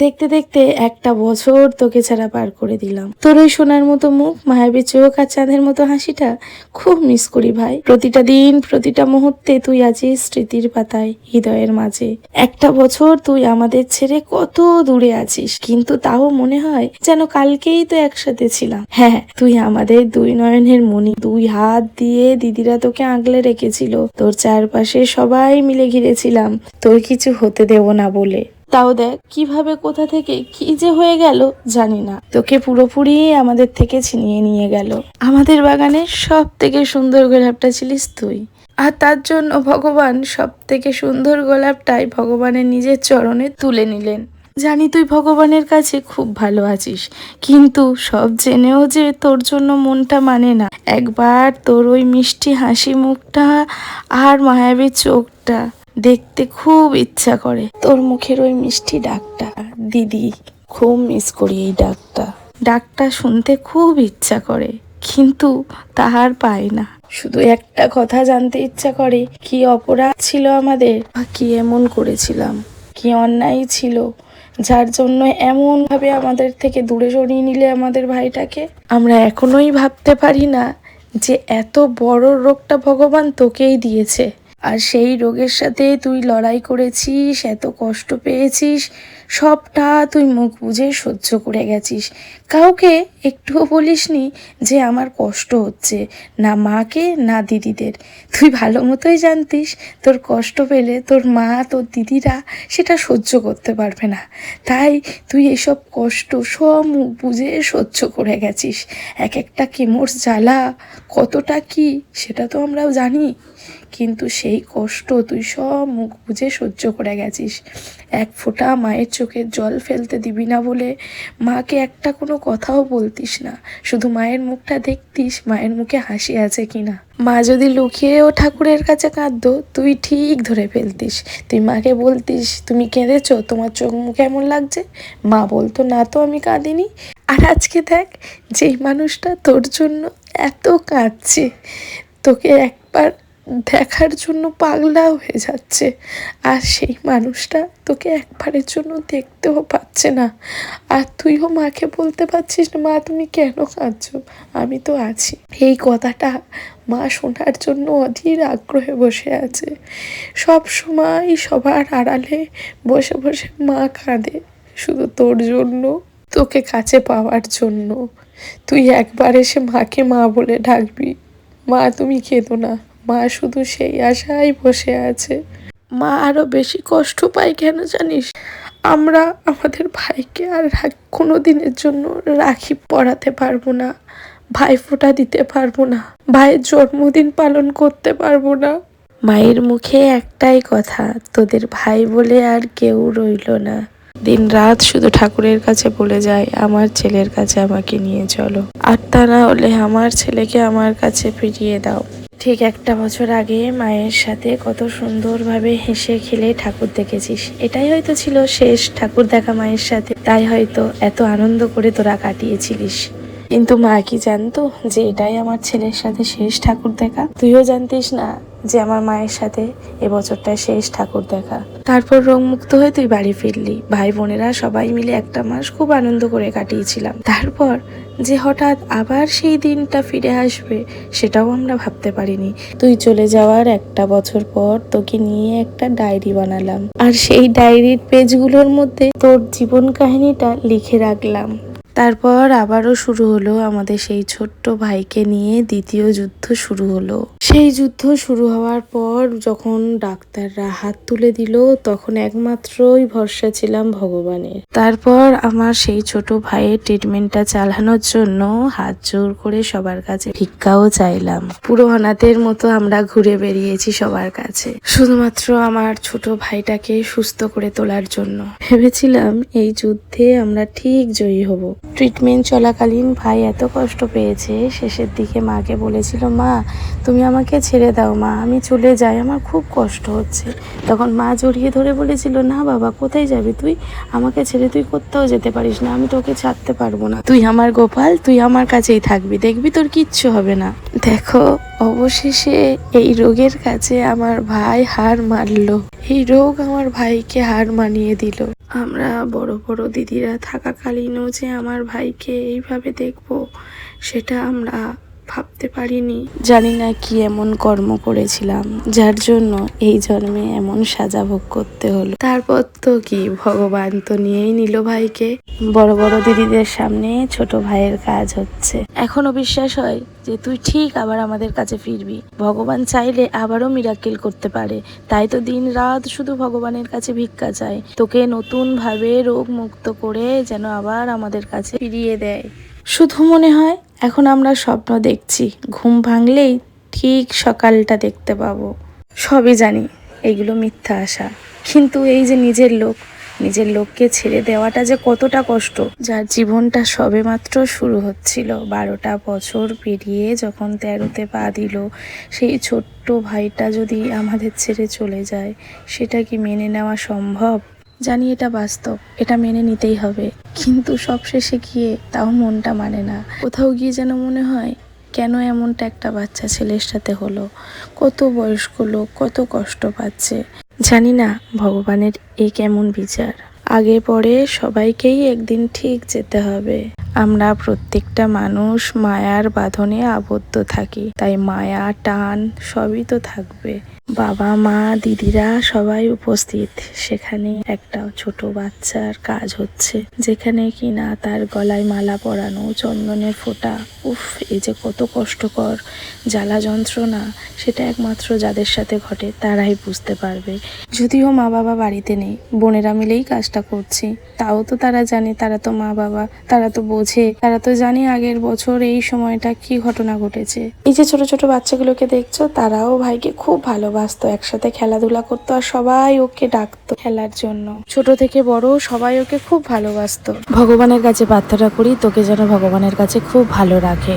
দেখতে দেখতে একটা বছর তোকে ছাড়া পার করে দিলাম। তোর ওই সোনার মতো মুখ, মায়াবী চোখ আর চাঁদের মতো হাসিটা খুব মিস করি ভাই। প্রতিটা দিন, প্রতিটা মুহূর্তে তুই আছিস স্মৃতির পাতায়, হৃদয়ের মাঝে। একটা বছর তুই আমাদের ছেড়ে কত দূরে আছিস, কিন্তু তাও মনে হয় যেন কালকেই তো একসাথে ছিলাম। হ্যাঁ, তুই আমাদের দুই নয়নের মণি। দুই হাত দিয়ে দিদিরা তোকে আগলে রেখেছিল, তোর চারপাশে সবাই মিলে ঘিরেছিলাম তোর কিছু হতে দেব না বলে। তাও দেখ কিভাবে, কোথা থেকে কি যে হয়ে গেল জানি না। তোকে পুরোপুরি আমাদের থেকে ছিনিয়ে নিয়ে গেল। আমাদের বাগানের সব থেকে সুন্দর গোলাপটা ছিলিস তুই, আর তার জন্য ভগবান সব থেকে সুন্দর গোলাপটাই ভগবানের নিজের চরণে তুলে নিলেন। জানি তুই ভগবানের কাছে খুব ভালো আছিস, কিন্তু সব জেনেও যে তোর জন্য মনটা মানে না। একবার তোর ওই মিষ্টি হাসি মুখটা আর মায়াবী চোখটা দেখতে খুব ইচ্ছা করে। তোর মুখের ওই মিষ্টি ডাকটা, দিদি, খুব মিস করি এই ডাকটা শুনতে খুব ইচ্ছা করে, কিন্তু তাহার পাই না। শুধু একটা কথা জানতে ইচ্ছা করে, কি অপরাধ ছিল আমাদের, বা কি এমন করেছিলাম, কি অন্যায় ছিল যার জন্য এমন ভাবে আমাদের থেকে দূরে সরিয়ে নিলে আমাদের ভাইটাকে। আমরা এখনোই ভাবতে পারি না যে এত বড় রোগটা ভগবান তোকেই দিয়েছে, আর সেই রোগের সাথে তুই লড়াই করেছিস, এত কষ্ট পেয়েছিস, সবটা তুই মুখ বুজে সহ্য করে গেছিস। কাউকে একটুও বলিসনি যে আমার কষ্ট হচ্ছে, না মাকে না দিদিদের। তুই ভালো মতোই জানতিস তোর কষ্ট পেলে তোর মা, তোর দিদিরা সেটা সহ্য করতে পারবে না, তাই তুই এসব কষ্ট সব মুখ বুজে সহ্য করে গেছিস। এক একটা কেমোর জ্বালা কতটা কি সেটা তো আমরাও জানি, কিন্তু সেই কষ্ট তুই সব মুখ বুজে সহ্য করে গেছিস। এক ফোঁটা মায়ের চোখের জল ফেলতে দিবি না বলে মাকে একটা কোনো কথাও বলতিস না, শুধু মায়ের মুখটা দেখতিস, মায়ের মুখে হাসি আছে কিনা। মা যদি লুকিয়েও ঠাকুরের কাছে কাঁদতো, তুই ঠিক ধরে ফেলতিস। তুই মাকে বলতিস, তুমি কেঁদেছো, তোমার চোখ মুখ এমন লাগছে। মা বলতো, না তো আমি কাঁদিনি। আর আজকে দেখ, যেই মানুষটা তোর জন্য এত কাঁদছে, তোকে একবার দেখার জন্য পাগলা হয়ে যাচ্ছে, আর সেই মানুষটা তোকে একবারের জন্য দেখতেও পাচ্ছে না। আর তুইও মাকে বলতে পারছিস না, মা তুমি কেন কাঁদছো, আমি তো আছি। এই কথাটা মা শোনার জন্য অধীর আগ্রহে বসে আছে। সব সময় সবার আড়ালে বসে বসে মা কাঁদে শুধু তোর জন্য, তোকে কাছে পাওয়ার জন্য। তুই একবার এসে মাকে মা বলে ডাকবি, মা তুমি কেঁদো না। মা শুধু সেই আশায় বসে আছে। মা আরো বেশি কষ্ট পায় কেন জানিস? আমরা আমাদের ভাইকে আর কোনো দিনের জন্য রাখি পরাতে পারবো না, ভাইফোঁটা দিতে পারবো না, ভাইয়ের জন্মদিন পালন করতে পারবো না। মায়ের মুখে একটাই কথা, তোদের ভাই বলে আর কেউ রইল না। দিন রাত শুধু ঠাকুরের কাছে বলে যায়, আমার ছেলের কাছে আমাকে নিয়ে চলো, আর তা না হলে আমার ছেলেকে আমার কাছে ফিরিয়ে দাও। ঠিক একটা বছর আগে মায়ের সাথে কত সুন্দরভাবে হেসে খেলে ঠাকুর দেখেছিস। এটাই হয়তো ছিল শেষ ঠাকুর দেখা মায়ের সাথে, তাই হয়তো এত আনন্দ করে তোরা কাটিয়েছিলিস। কিন্তু মা কি জানতো যে এটাই আমার ছেলের সাথে শেষ ঠাকুর দেখা? তুইও জানতিস না যে আমার মায়ের সাথে এবছরটা শেষ ঠাকুর দেখা। তারপর রোগমুক্ত হয়ে তুই বাড়ি ফিরলি, ভাই বোনেরা সবাই মিলে একটা মাস খুব আনন্দ করে কাটিয়েছিলাম। তারপর যে হঠাৎ আবার সেই দিনটা ফিরে আসবে, সেটাও আমরা ভাবতে পারিনি। তুই চলে যাওয়ার একটা বছর পর তোকে নিয়ে একটা ডায়েরি বানালাম, আর সেই ডায়েরির পেজগুলোর মধ্যে তোর জীবন কাহিনীটা লিখে রাখলাম। তারপর আবারও শুরু হলো আমাদের সেই ছোট্ট ভাইকে নিয়ে দ্বিতীয় যুদ্ধ শুরু হলো। সেই যুদ্ধ শুরু হওয়ার পর যখন ডাক্তাররা হাত তুলে দিল, তখন একমাত্রই ভরসা ছিলাম ভগবানের। তারপর আমার সেই ছোট ভাইয়ের ট্রিটমেন্টটা চালানোর জন্য হাত জোর করে সবার কাছে ভিক্ষাও চাইলাম। পুরো অনাথের মতো আমরা ঘুরে বেরিয়েছি সবার কাছে, শুধুমাত্র আমার ছোট ভাইটাকে সুস্থ করে তোলার জন্য। ভেবেছিলাম এই যুদ্ধে আমরা ঠিক জয়ী হব। ট্রিটমেন্ট চলাকালীন ভাই এত কষ্ট পেয়েছে, শেষের দিকে মাকে বলেছিল, মা তুমি আমাকে ছেড়ে দাও, মা আমি চলে যাই, আমার খুব কষ্ট হচ্ছে। তখন মা জড়িয়ে ধরে বলেছিল, না বাবা কোথায় যাবি তুই, আমাকে ছেড়ে তুই কোথাও যেতে পারিস না, আমি তোকে ছাড়তে পারবো না, তুই আমার গোপাল, তুই আমার কাছেই থাকবি, দেখবি তোর কিচ্ছু হবে না। দেখো অবশেষে এই রোগের কাছে আমার ভাই হার মানলো। এই রোগ আমার ভাইকে হার মানিয়ে দিল। আমরা বড় বড় দিদিরা থাকাকালীনও যে আমার ভাইকে এইভাবে দেখবো, সেটা আমরা ভাবতে পারিনি। জানি না কি এমন কর্ম করেছিলাম যার জন্য এই জন্মে এমন সাজা ভোগ করতে হলো। তারপর তো কি, ভগবান তো নিয়েই নিল ভাইকে। বড় বড় দিদিদের সামনে ছোট ভাইয়ের কাজ হচ্ছে। এখনো বিশ্বাস হয় যে তুই ঠিক আবার আমাদের কাছে ফিরবি। ভগবান চাইলে আবারও মিরাকেল করতে পারে, তাই তো দিন রাত শুধু ভগবানের কাছে ভিক্ষা চায়, তোকে নতুন ভাবে রোগ মুক্ত করে যেন আবার আমাদের কাছে ফিরিয়ে দেয়। শুধু মনে হয় এখন আমরা স্বপ্ন দেখছি, ঘুম ভাঙলেই ঠিক সকালটা দেখতে পাবো। সবই জানি এগুলো মিথ্যা আশা, কিন্তু এই যে নিজের লোককে ছেড়ে দেওয়াটা যে কতটা কষ্ট। যার জীবনটা সবেমাত্র শুরু হচ্ছিল, 12টা বছর পেরিয়ে যখন 13তে পা দিল, সেই ছোট্ট ভাইটা যদি আমাদের ছেড়ে চলে যায়, সেটা কি মেনে নেওয়া সম্ভব? জানি এটা বাস্তব, এটা মেনে নিতেই হবে, কিন্তু সবশেষে গিয়ে তাও মনটা মানে না। কোথাও গিয়ে যেন মনে হয় কেন এমনটা একটা বাচ্চা ছেলের সাথে হলো। কত বয়স্ক লোক কত কষ্ট পাচ্ছে। জানি না ভগবানের এ কেমন বিচার। আগে পরে সবাইকেই একদিন ঠিক যেতে হবে। আমরা প্রত্যেকটা মানুষ মায়ার বাঁধনে আবদ্ধ থাকি, তাই মায়া টান সবই তো থাকবে। বাবা মা দিদিরা সবাই উপস্থিত, সেখানে একটা ছোট বাচ্চার কাজ হচ্ছে, যেখানে কিনা তার গলায় মালা পরানো, চন্দনের ফোঁটা। উফ, এই যে কত কষ্টকর জ্বালা যন্ত্রণা, সেটা একমাত্র যাদের সাথে ঘটে তারাই বুঝতে পারবে। যদিও মা বাবা বাড়িতে নেই, বোনেরা মিলেই কাজটা করছি, তাও তো তারা জানে, তারা তো মা বাবা, তারা তো বোঝে, তারা তো জানে আগের বছর এই সময়টা কি ঘটনা ঘটেছে। এই যে ছোট ছোট বাচ্চাগুলোকে দেখছো, তারাও ভাইকে খুব ভালোবাসতো, একসাথে খেলাধুলা করতো, আর সবাই ওকে ডাকতো খেলার জন্য। ছোট থেকে বড় সবাই ওকে খুব ভালোবাসতো। ভগবানের কাছে প্রার্থনা করি তোকে যেন ভগবানের কাছে খুব ভালো রাখে।